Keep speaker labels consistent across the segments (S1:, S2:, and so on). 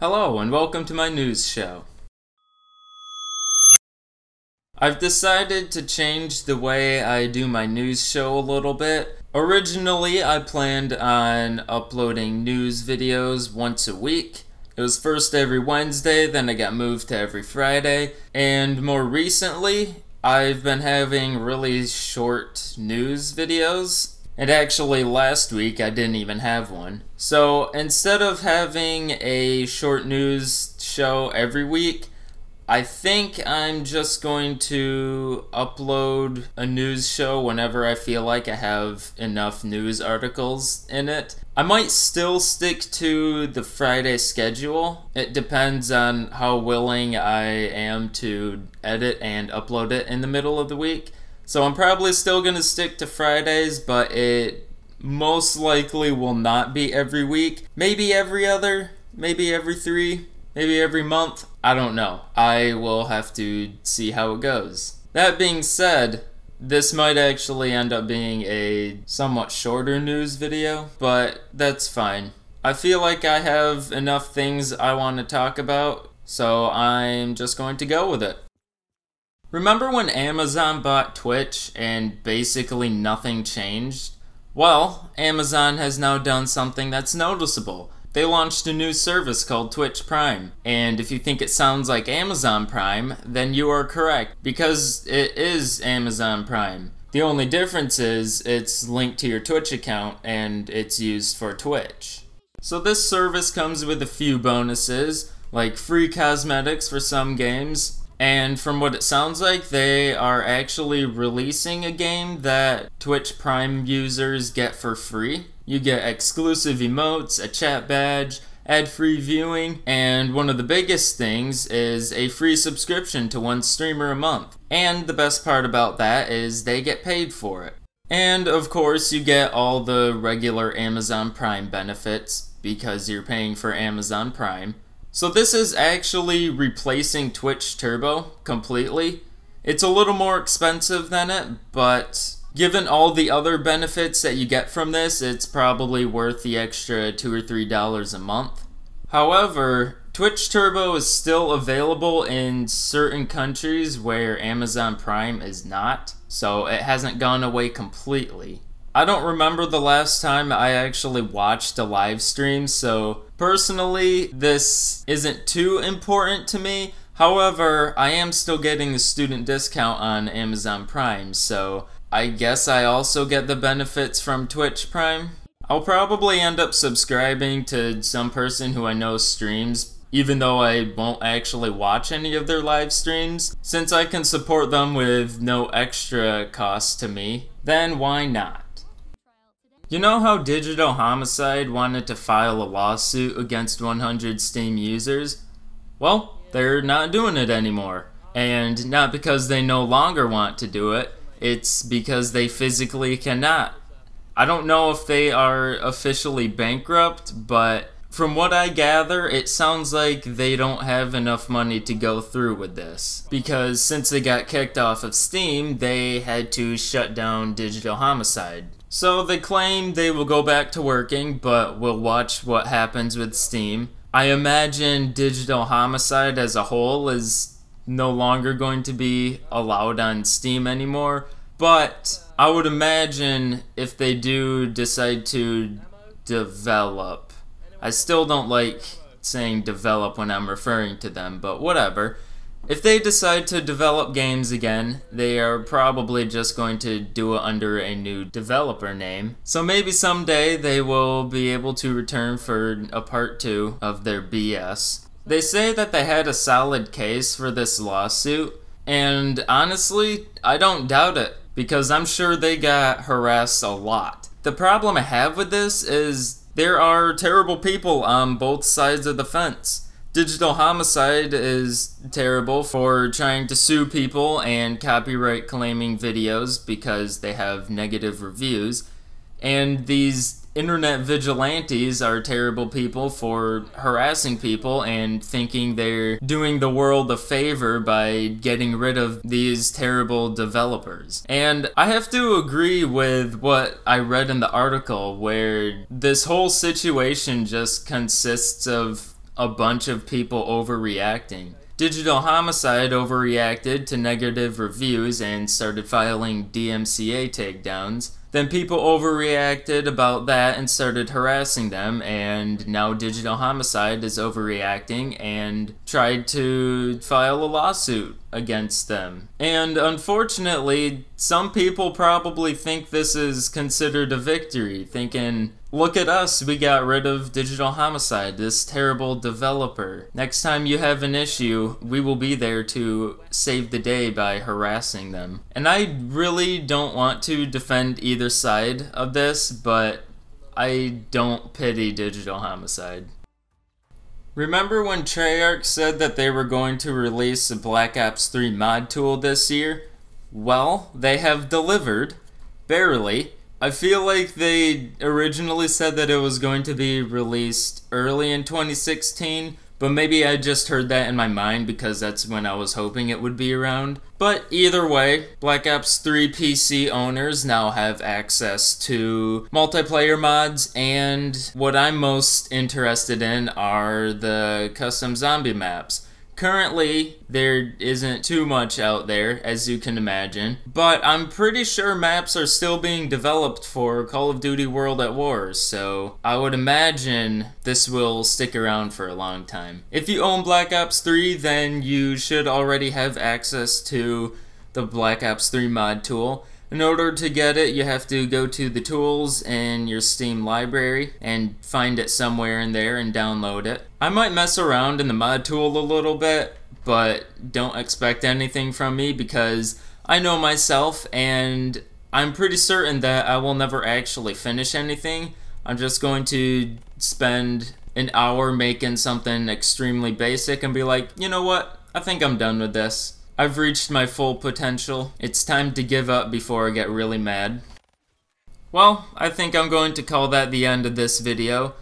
S1: Hello and welcome to my news show. I've decided to change the way I do my news show a little bit. Originally, I planned on uploading news videos once a week. It was first every Wednesday, then it got moved to every Friday, and more recently, I've been having really short news videos. And actually last week I didn't even have one. So instead of having a short news show every week, I think I'm just going to upload a news show whenever I feel like I have enough news articles in it. I might still stick to the Friday schedule. It depends on how willing I am to edit and upload it in the middle of the week. So I'm probably still going to stick to Fridays, but it most likely will not be every week. Maybe every other, maybe every 3, maybe every month. I don't know. I will have to see how it goes. That being said, this might actually end up being a somewhat shorter news video, but that's fine. I feel like I have enough things I want to talk about, so I'm just going to go with it. Remember when Amazon bought Twitch and basically nothing changed? Well, Amazon has now done something that's noticeable. They launched a new service called Twitch Prime, and if you think it sounds like Amazon Prime, then you are correct, because it is Amazon Prime. The only difference is it's linked to your Twitch account and it's used for Twitch. So this service comes with a few bonuses, like free cosmetics for some games, and from what it sounds like, they are actually releasing a game that Twitch Prime users get for free. You get exclusive emotes, a chat badge, ad-free viewing, and one of the biggest things is a free subscription to one streamer a month. And the best part about that is they get paid for it. And of course, you get all the regular Amazon Prime benefits because you're paying for Amazon Prime. So this is actually replacing Twitch Turbo completely. It's a little more expensive than it, but given all the other benefits that you get from this, it's probably worth the extra $2 or $3 a month. However, Twitch Turbo is still available in certain countries where Amazon Prime is not, so it hasn't gone away completely. I don't remember the last time I actually watched a live stream, so personally, this isn't too important to me. However, I am still getting the student discount on Amazon Prime, so I guess I also get the benefits from Twitch Prime. I'll probably end up subscribing to some person who I know streams, even though I won't actually watch any of their live streams. Since I can support them with no extra cost to me, then why not? You know how Digital Homicide wanted to file a lawsuit against 100 Steam users? Well, they're not doing it anymore. And not because they no longer want to do it, it's because they physically cannot. I don't know if they are officially bankrupt, but from what I gather, it sounds like they don't have enough money to go through with this. Because since they got kicked off of Steam, they had to shut down Digital Homicide. So they claim they will go back to working, but we'll watch what happens with Steam. I imagine Digital Homicide as a whole is no longer going to be allowed on Steam anymore, but I would imagine if they do decide to develop, I still don't like saying develop when I'm referring to them, but whatever. If they decide to develop games again, they are probably just going to do it under a new developer name. So maybe someday they will be able to return for a part 2 of their BS. They say that they had a solid case for this lawsuit, and honestly, I don't doubt it, because I'm sure they got harassed a lot. The problem I have with this is there are terrible people on both sides of the fence. Digital Homicide is terrible for trying to sue people and copyright claiming videos because they have negative reviews, and these internet vigilantes are terrible people for harassing people and thinking they're doing the world a favor by getting rid of these terrible developers. And I have to agree with what I read in the article, where this whole situation just consists of a bunch of people overreacting. Digital Homicide overreacted to negative reviews and started filing DMCA takedowns. Then people overreacted about that and started harassing them, and now Digital Homicide is overreacting and tried to file a lawsuit against them. And unfortunately, some people probably think this is considered a victory, thinking, look at us, we got rid of Digital Homicide, this terrible developer. Next time you have an issue, we will be there to save the day by harassing them. And I really don't want to defend either side of this, but I don't pity Digital Homicide. Remember when Treyarch said that they were going to release a Black Ops 3 mod tool this year? Well, they have delivered. Barely. I feel like they originally said that it was going to be released early in 2016, but maybe I just heard that in my mind because that's when I was hoping it would be around. But either way, Black Ops 3 PC owners now have access to multiplayer mods, and what I'm most interested in are the custom zombie maps. Currently, there isn't too much out there, as you can imagine, but I'm pretty sure maps are still being developed for Call of Duty World at War, so I would imagine this will stick around for a long time. If you own Black Ops 3, then you should already have access to the Black Ops 3 mod tool. In order to get it, you have to go to the tools in your Steam library and find it somewhere in there and download it. I might mess around in the mod tool a little bit, but don't expect anything from me because I know myself and I'm pretty certain that I will never actually finish anything. I'm just going to spend an hour making something extremely basic and be like, you know what, I think I'm done with this. I've reached my full potential. It's time to give up before I get really mad. Well, I think I'm going to call that the end of this video.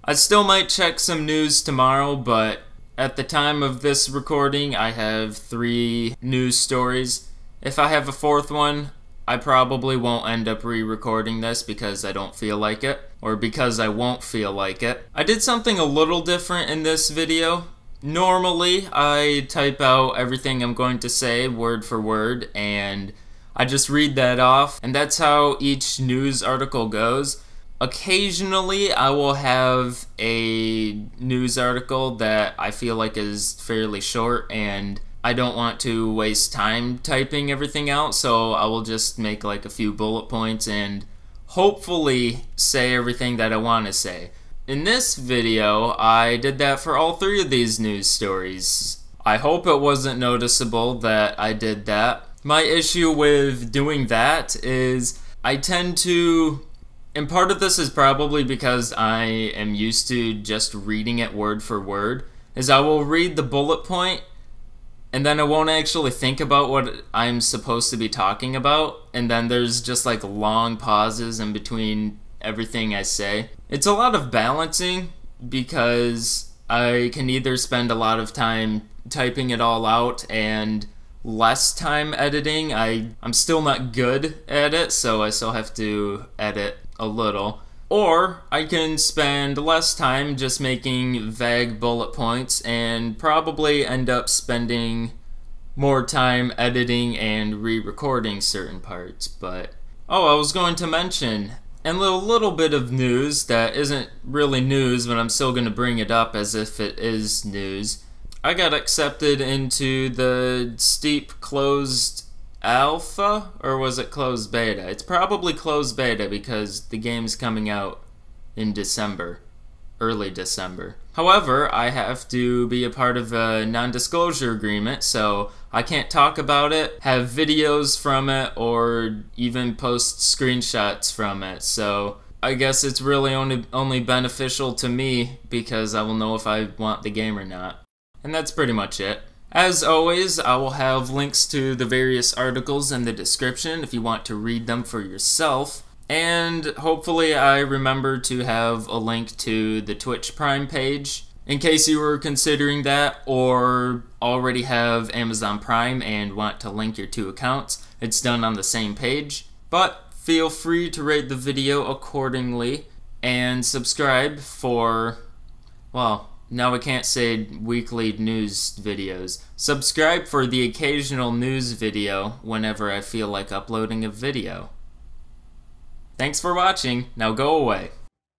S1: I still might check some news tomorrow, but at the time of this recording, I have 3 news stories. If I have a 4th one, I probably won't end up re-recording this because I don't feel like it, or because I won't feel like it. I did something a little different in this video. Normally, I type out everything I'm going to say word for word, and I just read that off, and that's how each news article goes. Occasionally, I will have a news article that I feel like is fairly short, and I don't want to waste time typing everything out, so I will just make like a few bullet points and hopefully say everything that I want to say. In this video, I did that for all 3 of these news stories. I hope it wasn't noticeable that I did that. My issue with doing that is I tend to, and part of this is probably because I am used to just reading it word for word, is I will read the bullet point and then I won't actually think about what I'm supposed to be talking about, and then there's just like long pauses in between everything I say. It's a lot of balancing because I can either spend a lot of time typing it all out and less time editing. I'm still not good at it, so I still have to edit a little. Or I can spend less time just making vague bullet points and probably end up spending more time editing and re-recording certain parts. But oh, I was going to mention, and a little bit of news that isn't really news, but I'm still going to bring it up as if it is news. I got accepted into the Steep closed alpha, or was it closed beta? It's probably closed beta because the game's coming out in December, early December. However, I have to be a part of a non-disclosure agreement, so I can't talk about it, have videos from it, or even post screenshots from it. So I guess it's really only beneficial to me because I will know if I want the game or not. And that's pretty much it. As always, I will have links to the various articles in the description if you want to read them for yourself. And hopefully I remember to have a link to the Twitch Prime page in case you were considering that or already have Amazon Prime and want to link your 2 accounts. It's done on the same page. But feel free to rate the video accordingly and subscribe for, well, Now I can't say weekly news videos. Subscribe for the occasional news video whenever I feel like uploading a video. Thanks for watching. Now go away.